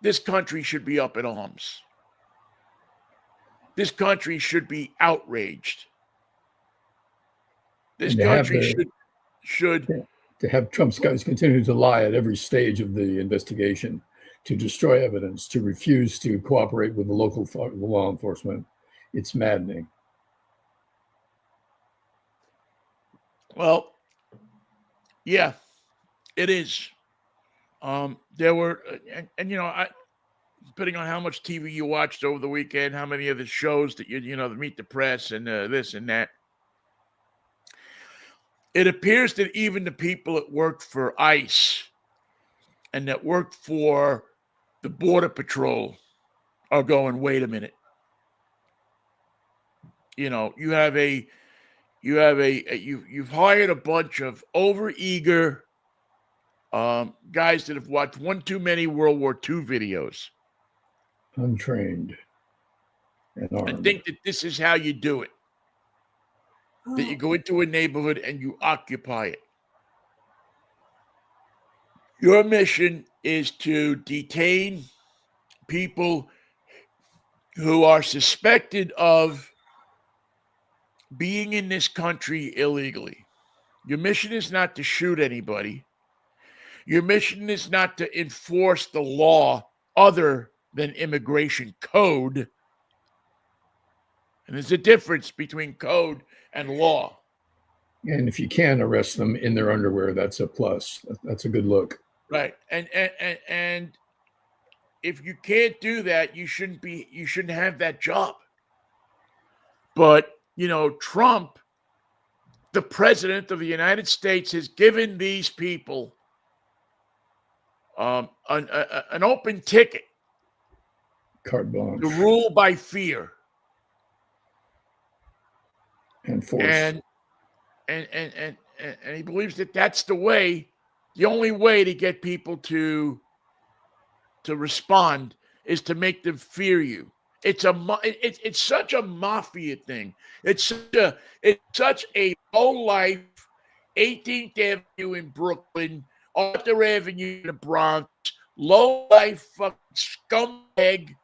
this country should be up in arms. This country should be outraged. This country should to have Trump's guys continue to lie at every stage of the investigation, to destroy evidence, to refuse to cooperate with the local law enforcement. It's maddening. Well, yeah, it is. There were, and depending on how much TV you watched over the weekend, how many of the shows that the Meet the Press and this and that, it appears that even the people that worked for ICE and that worked for the Border Patrol are going, wait a minute. You've hired a bunch of overeager guys that have watched one too many World War II videos. Untrained and armed. And think that this is how you do it. That you go into a neighborhood and you occupy it. Your mission is to detain people who are suspected of being in this country illegally. Your mission is not to shoot anybody. Your mission is not to enforce the law other than immigration code. And there's a difference between code and law. And if you can arrest them in their underwear, that's a plus. That's a good look. Right. And if you can't do that, you shouldn't have that job. But, Trump, the president of the United States, has given these people an open ticket. Carte blanche. To rule by fear. And force. And he believes that that's the only way to get people to respond is to make them fear you. It's such a mafia thing. It's such a low life 18th Avenue in Brooklyn Arthur Avenue in the Bronx, low-life fucking scumbag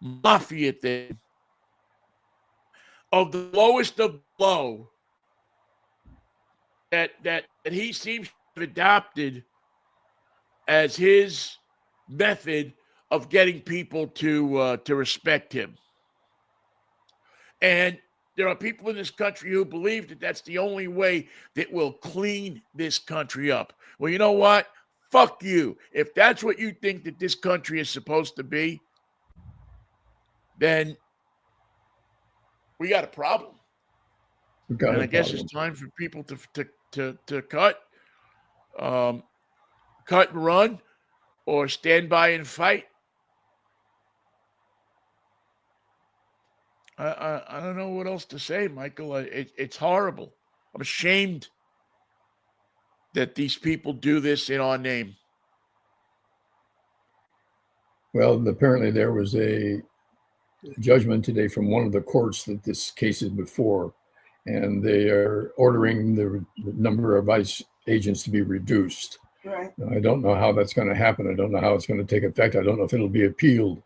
mafia thing of the lowest of low that he seems to have adopted as his method of getting people to respect him. And there are people in this country who believe that that's the only way that will clean this country up. Well, you know what? Fuck you. If that's what you think that this country is supposed to be, then we got a problem. And I guess it's time for people to cut and run, or stand by and fight. I don't know what else to say, Michael. It's horrible. I'm ashamed that these people do this in our name. Well, apparently there was a judgment today from one of the courts that this case is before, and they are ordering the number of ICE agents to be reduced. Right. I don't know how that's going to happen. I don't know how it's going to take effect. I don't know if it'll be appealed.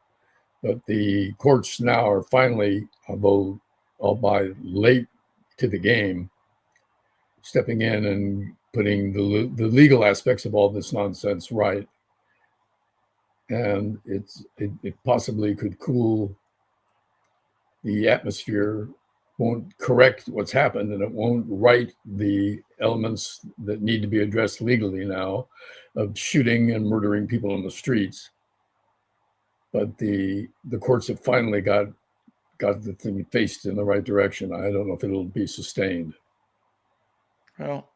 But the courts now are finally, although by late to the game, stepping in and putting the legal aspects of all this nonsense right. And it possibly could cool the atmosphere, won't correct what's happened, and it won't right the elements that need to be addressed legally now of shooting and murdering people in the streets. But the courts have finally got the thing faced in the right direction. I don't know if it'll be sustained. Well,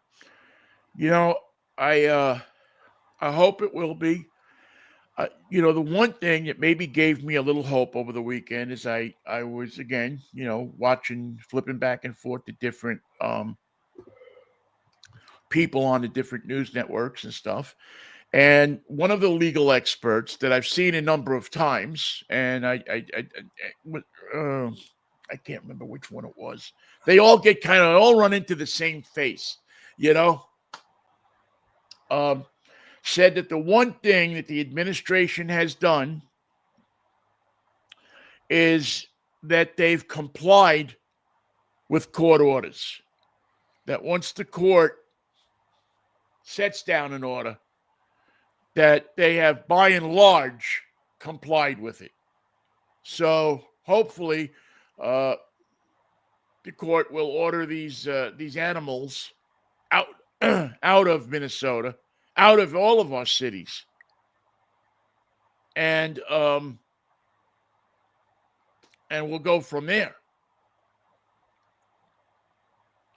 you know, I hope it will be. The one thing that maybe gave me a little hope over the weekend is I was, again, flipping back and forth to different people on the different news networks and stuff. And one of the legal experts that I've seen a number of times, and I can't remember which one it was. They all get all run into the same face, said that the one thing that the administration has done is that they've complied with court orders. That once the court sets down an order, that they have by and large complied with it. So hopefully the court will order these animals out out of Minnesota, out of all of our cities. And we'll go from there.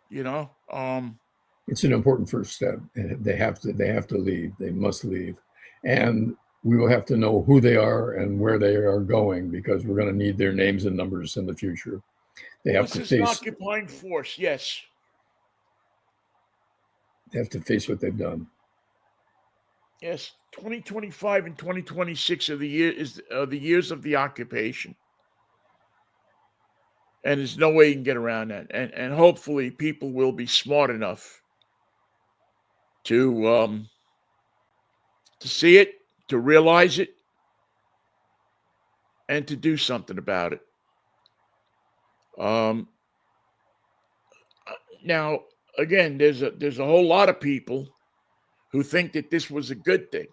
It's an important first step. They have to leave. They must leave. And we will have to know who they are and where they are going, because we're going to need their names and numbers in the future. They have to face an occupying force. Yes. They have to face what they've done. Yes, 2025 and 2026 are the years of the occupation, and there's no way you can get around that. And hopefully, people will be smart enough to see it, to realize it, and to do something about it. Now, again, there's a whole lot of people who think that this was a good thing,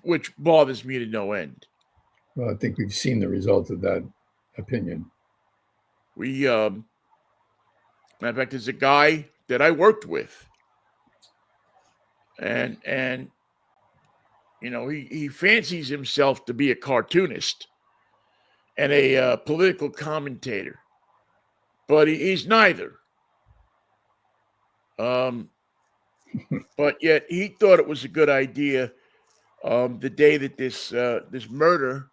which bothers me to no end. Well, I think we've seen the result of that opinion. Matter of fact, there's a guy that I worked with, and he fancies himself to be a cartoonist and a political commentator, but he's neither. But yet he thought it was a good idea the day that this murder,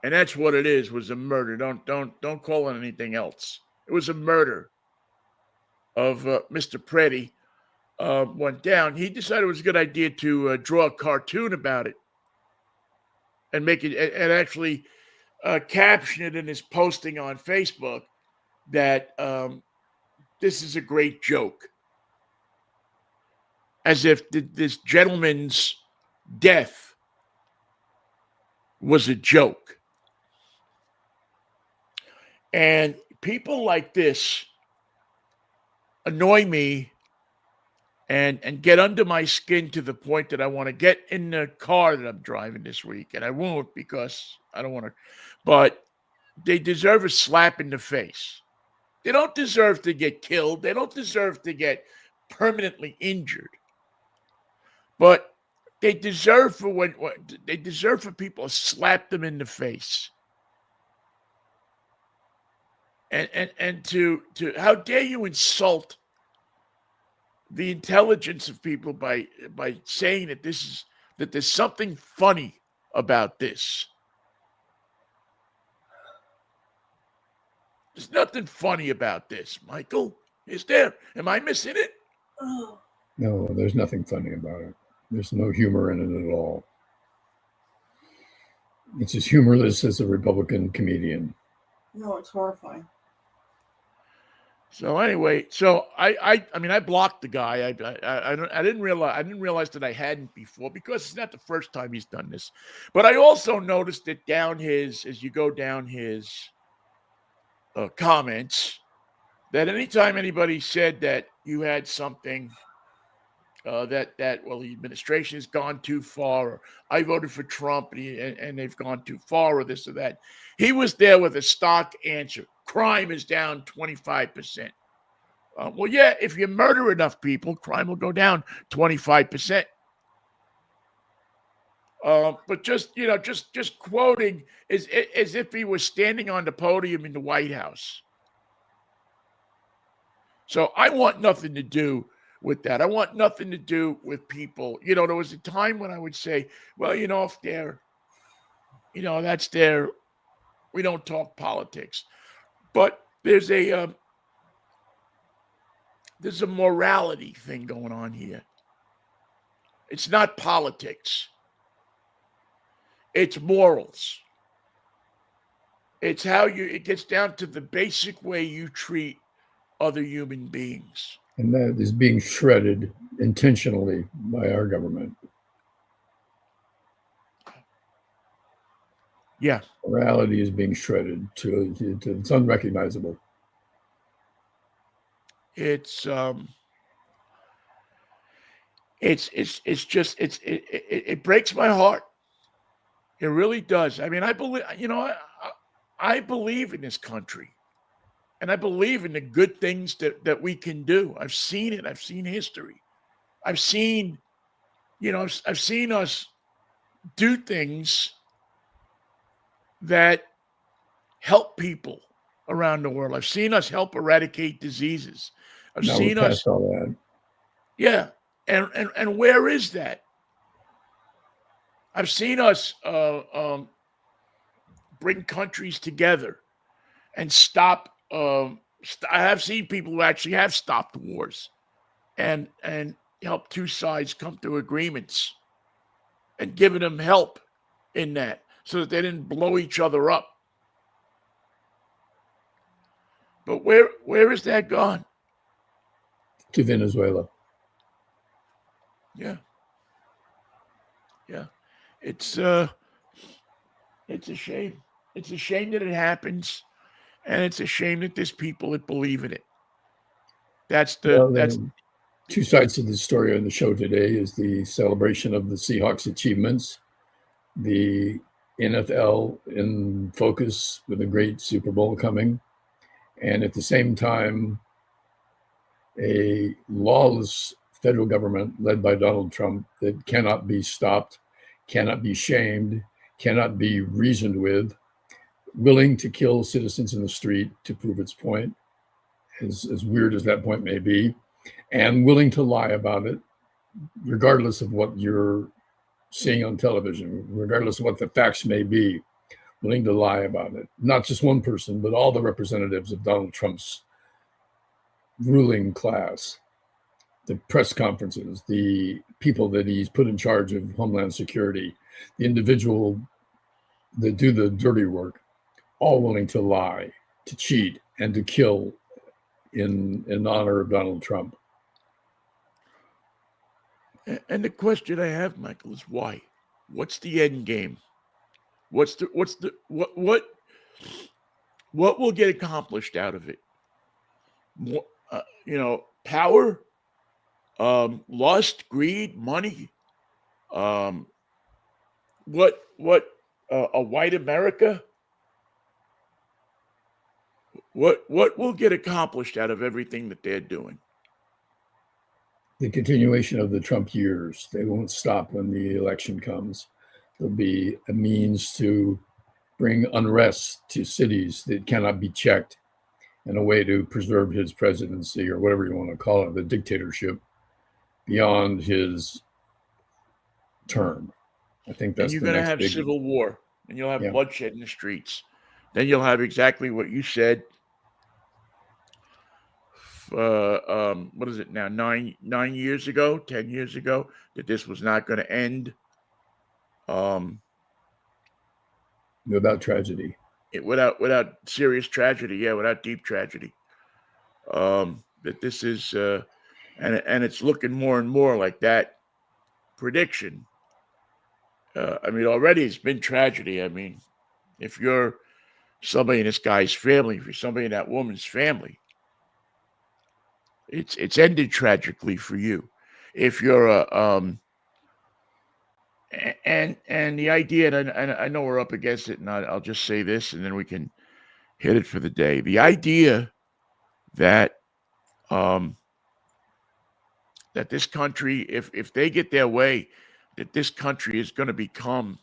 and that's what it is, was a murder. Don't call it anything else. It was a murder of Mr. Preddy went down. He decided it was a good idea to draw a cartoon about it and make it, and actually caption it in his posting on Facebook that this is a great joke. as if this gentleman's death was a joke. And people like this annoy me and get under my skin to the point that I want to get in the car that I'm driving this week. And I won't because I don't want to. But they deserve a slap in the face. They don't deserve to get killed. They don't deserve to get permanently injured. But they deserve for they deserve for people to slap them in the face. And to how dare you insult the intelligence of people by saying that there's something funny about this. There's nothing funny about this, Michael. Is there? Am I missing it? No, there's nothing funny about it. There's no humor in it at all. It's as humorless as a Republican comedian. No, it's horrifying. So anyway, so I mean I blocked the guy. I didn't realize that I hadn't before because it's not the first time he's done this. But I also noticed that as you go down his comments, that anytime anybody said that you had something that the administration has gone too far, or I voted for Trump and they've gone too far, or this or that, he was there with a stock answer. Crime is down 25%. Well, yeah, if you murder enough people, crime will go down 25%. But just quoting as if he was standing on the podium in the White House. So I want nothing to do with that. I want nothing to do with people. There was a time when I would say, well, if they're, that's their, we don't talk politics. But there's a morality thing going on here. It's not politics. It's morals. It's how it gets down to the basic way you treat other human beings. And that is being shredded intentionally by our government. Yeah. Morality is being shredded to it's unrecognizable. It breaks my heart. It really does. I mean, I believe in this country, and I believe in the good things that we can do. I've seen it. I've seen history. I've seen us do things that help people around the world. I've seen us help eradicate diseases. I've seen us all that. Yeah. And where is that? I've seen us bring countries together and stop. I have seen people who actually have stopped wars and helped two sides come to agreements and given them help in that so that they didn't blow each other up. But where is that gone? To Venezuela. Yeah. Yeah. It's a shame. It's a shame that it happens, and it's a shame that there's people that believe in it. That's two sides to the story on the show today is the celebration of the Seahawks' achievements, the NFL in focus with a great Super Bowl coming, and at the same time, a lawless federal government led by Donald Trump that cannot be stopped, cannot be shamed, cannot be reasoned with, willing to kill citizens in the street to prove its point, as weird as that point may be, and willing to lie about it, regardless of what you're seeing on television, regardless of what the facts may be, willing to lie about it. Not just one person, but all the representatives of Donald Trump's ruling class, the press conferences, the people that he's put in charge of Homeland Security, the individual that do the dirty work, all willing to lie, to cheat, and to kill in honor of Donald Trump. And the question I have, Michael, is why? What's the end game? What will get accomplished out of it? Power, lust, greed, money. Um, what a white America? What will get accomplished out of everything that they're doing? The continuation of the Trump years. They won't stop when the election comes. There'll be a means to bring unrest to cities that cannot be checked, and a way to preserve his presidency, or whatever you want to call it, the dictatorship, beyond his term. I think that's And you're the going to next have big civil war, and you'll have Yeah. bloodshed in the streets. Then you'll have exactly what you said. What is it now? 9 years ago, 10 years ago, that this was not going to end. without tragedy. Without serious tragedy, without deep tragedy. That this is, and it's looking more and more like that prediction. Already it's been tragedy. If you're somebody in this guy's family, if you're somebody in that woman's family, it's ended tragically for you. If you're and the idea, and I know we're up against it, and I'll just say this, and then we can hit it for the day. The idea that that this country, if they get their way, that this country is going to become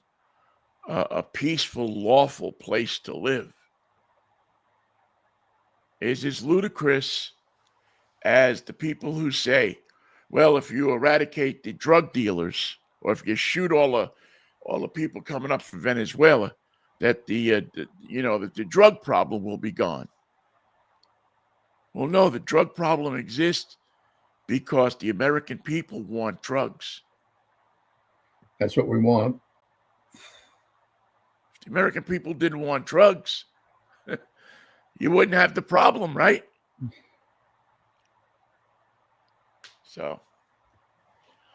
a peaceful, lawful place to live, is as ludicrous as the people who say, well, if you eradicate the drug dealers, or if you shoot all the people coming up from Venezuela, that the drug problem will be gone. Well, no, the drug problem exists because the American people want drugs. That's what we want. If the American people didn't want drugs, you wouldn't have the problem, right? So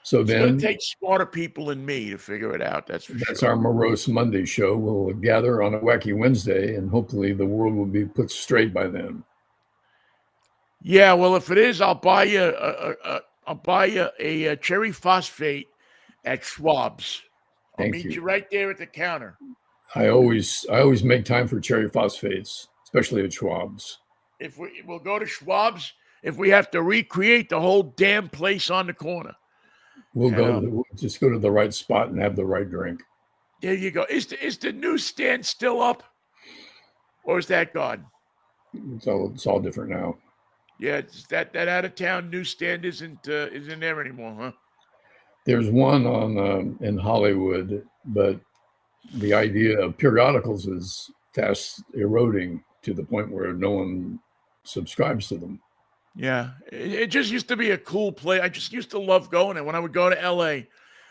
it's going then to take smarter people than me to figure it out. That's our morose Monday show. We'll gather on a wacky Wednesday, and hopefully the world will be put straight by then. Yeah, well, if it is, I'll buy you a cherry phosphate at Schwab's. I'll meet you right there at the counter. I always make time for cherry phosphates, especially at Schwab's. If we'll go to Schwab's, if we have to recreate the whole damn place on the corner, we'll just go to the right spot and have the right drink. There you go. Is the newsstand still up, or is that gone? It's all different now. Yeah, that out of town newsstand isn't there anymore, huh? There's one on in Hollywood, but the idea of periodicals is fast eroding to the point where no one subscribes to them. Yeah, it just used to be a cool place. I just used to love going there. When I would go to LA,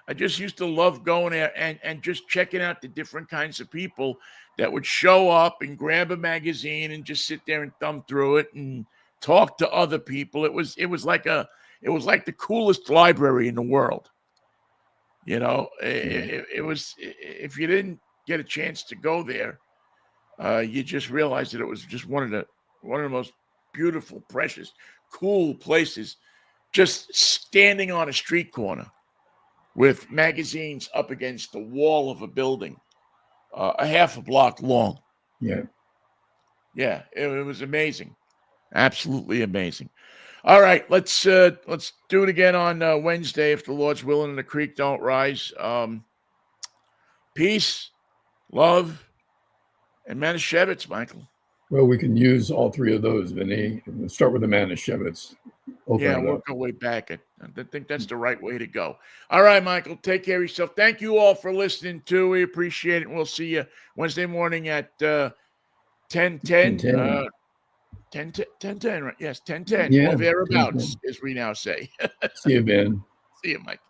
I just used to love going there and just checking out the different kinds of people that would show up and grab a magazine and just sit there and thumb through it and talk to other people. It was like the coolest library in the world. It was, if you didn't get a chance to go there, you just realized that it was just one of the most beautiful, precious, cool places, just standing on a street corner with magazines up against the wall of a building, a half a block long. Yeah, it was amazing, absolutely amazing. All right, let's do it again on Wednesday, if the Lord's willing and the creek don't rise. Peace, love, and Manischewitz, Michael. Well, we can use all three of those, Vinnie. Let's start with the Manischewitz. We'll go way back. I think that's the right way to go. All right, Michael, take care of yourself. Thank you all for listening, too. We appreciate it. We'll see you Wednesday morning at 10:10. 10:10, right? Yes, 10:10. Yeah, or thereabouts, as we now say. See you, Ben. See you, Mike.